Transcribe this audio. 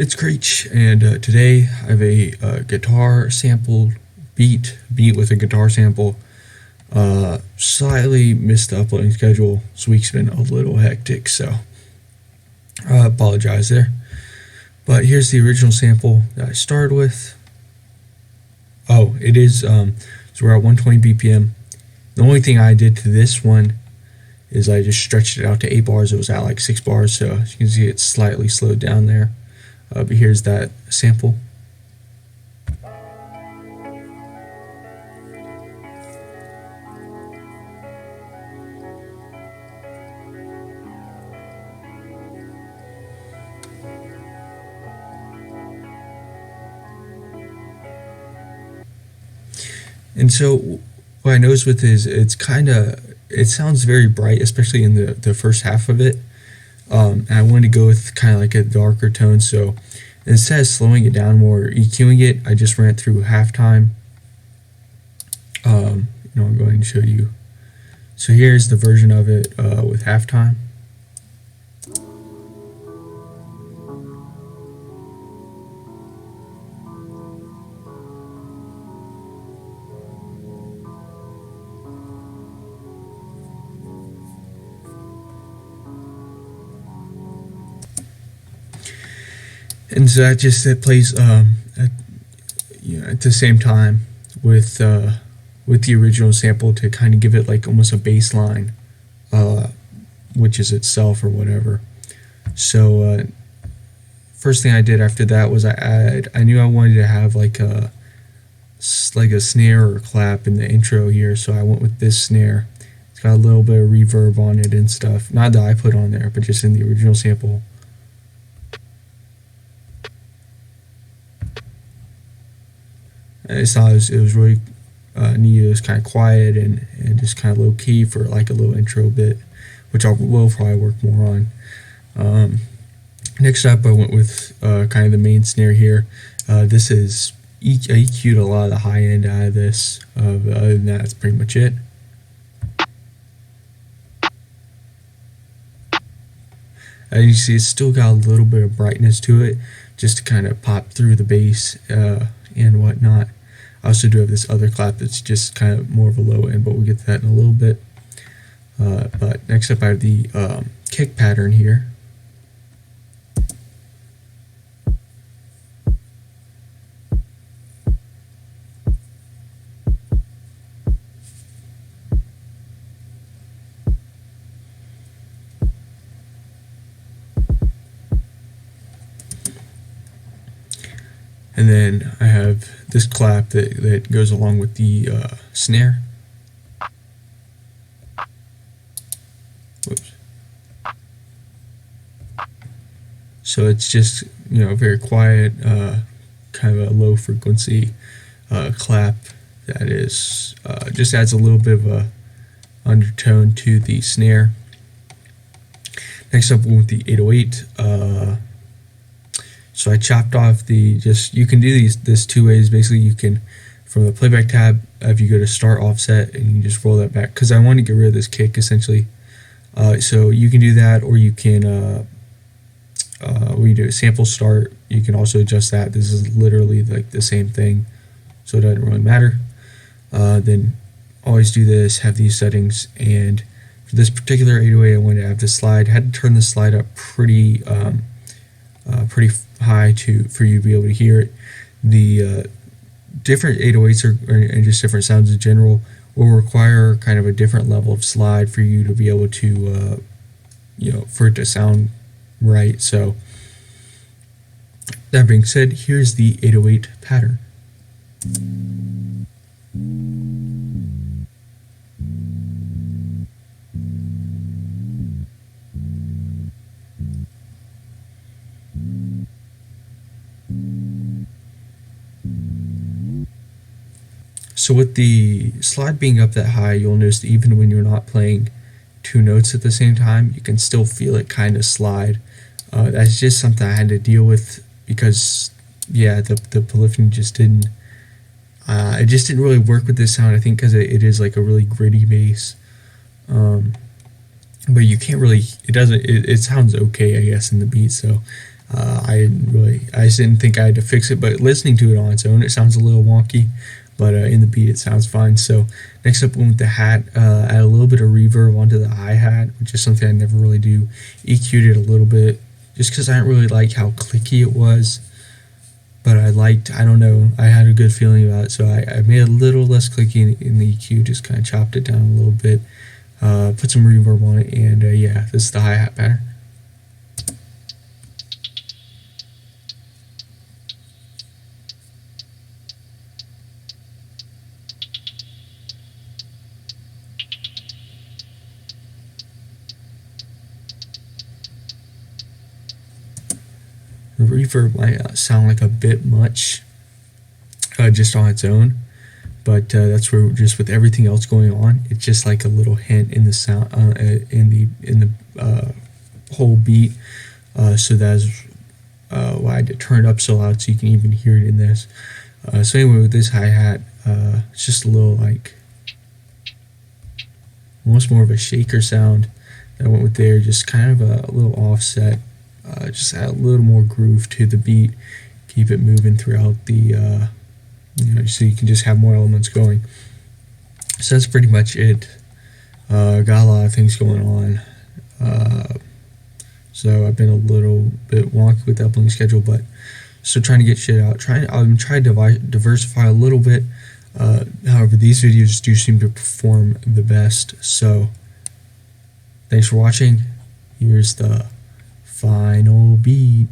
It's Creech, and today I have a guitar sample beat with a guitar sample. Slightly missed the uploading schedule. This week's been a little hectic, so I apologize there. But here's the original sample that I started with. Oh, it is, so we're at 120 BPM. The only thing I did to this one is I just stretched it out to 8 bars. It was at like 6 bars, so as you can see it's slightly slowed down there. But here's that sample. And so what I noticed with is it sounds very bright, especially in the first half of it. And I wanted to go with kind of like a darker tone, so instead of slowing it down more or EQing it, I just ran it through halftime. I'm going to show you. So here's the version of it with halftime. And so it plays at the same time with the original sample to kind of give it like almost a bass line, which is itself or whatever. So first thing I did after that was I knew I wanted to have like a snare or a clap in the intro here, so I went with this snare. It's got a little bit of reverb on it and stuff, not that I put on there, but just in the original sample. And it's not, it was really neat. It was kind of quiet and just kind of low key for like a little intro bit, which I will probably work more on. Next up, I went with kind of the main snare here. This is I EQ'd a lot of the high end out of this. Other than that, that's pretty much it. As you see, it's still got a little bit of brightness to it, just to kind of pop through the bass and whatnot. I also do have this other clap that's just kind of more of a low end, but we'll get to that in a little bit. But next up, I have the kick pattern here. And then I have this clap that goes along with the snare. Whoops. So it's just, very quiet, kind of a low frequency clap that is just adds a little bit of a undertone to the snare. Next up, with the 808. So I chopped off you can do this two ways. Basically, you can, from the playback tab, if you go to start offset and you just roll that back, because I want to get rid of this kick essentially. So you can do that, or you can, when you do a sample start, you can also adjust that. This is literally like the same thing, so it doesn't really matter. Then always do this, have these settings, and for this particular 808, I wanted to have the slide. I had to turn the slide up pretty high for you to be able to hear it. The different 808s and just different sounds in general will require kind of a different level of slide for you to be able to for it to sound right. So that being said, here's the 808 pattern. So with the slide being up that high, you'll notice that even when you're not playing two notes at the same time, you can still feel it kind of slide. That's just something I had to deal with because, the polyphony just didn't. It just didn't really work with this sound. I think because it is like a really gritty bass. But you can't really, it sounds okay, I guess, in the beat, so I just didn't think I had to fix it, but listening to it on its own, it sounds a little wonky, but in the beat, it sounds fine. So next up, went with the hat, add a little bit of reverb onto the hi-hat, which is something I never really do. EQ'd it a little bit, just because I didn't really like how clicky it was, but I don't know, I had a good feeling about it, so I made it a little less clicky in the EQ, just kind of chopped it down a little bit, put some reverb on it, and yeah, this is the hi-hat pattern. The reverb might sound like a bit much just on its own, but that's where, just with everything else going on, it's just like a little hint in the sound, in the whole beat. So that's why I had to turn it up so loud so you can even hear it in this. So anyway, with this hi-hat, it's just a little like almost more of a shaker sound that I went with there, just kind of a little offset. Just add a little more groove to the beat, keep it moving throughout the, so you can just have more elements going. So that's pretty much it. Got a lot of things going on. So I've been a little bit wonky with the uploading schedule, but still trying to get shit out. I'm trying to diversify a little bit. However, these videos do seem to perform the best. So thanks for watching. Here's the final beat.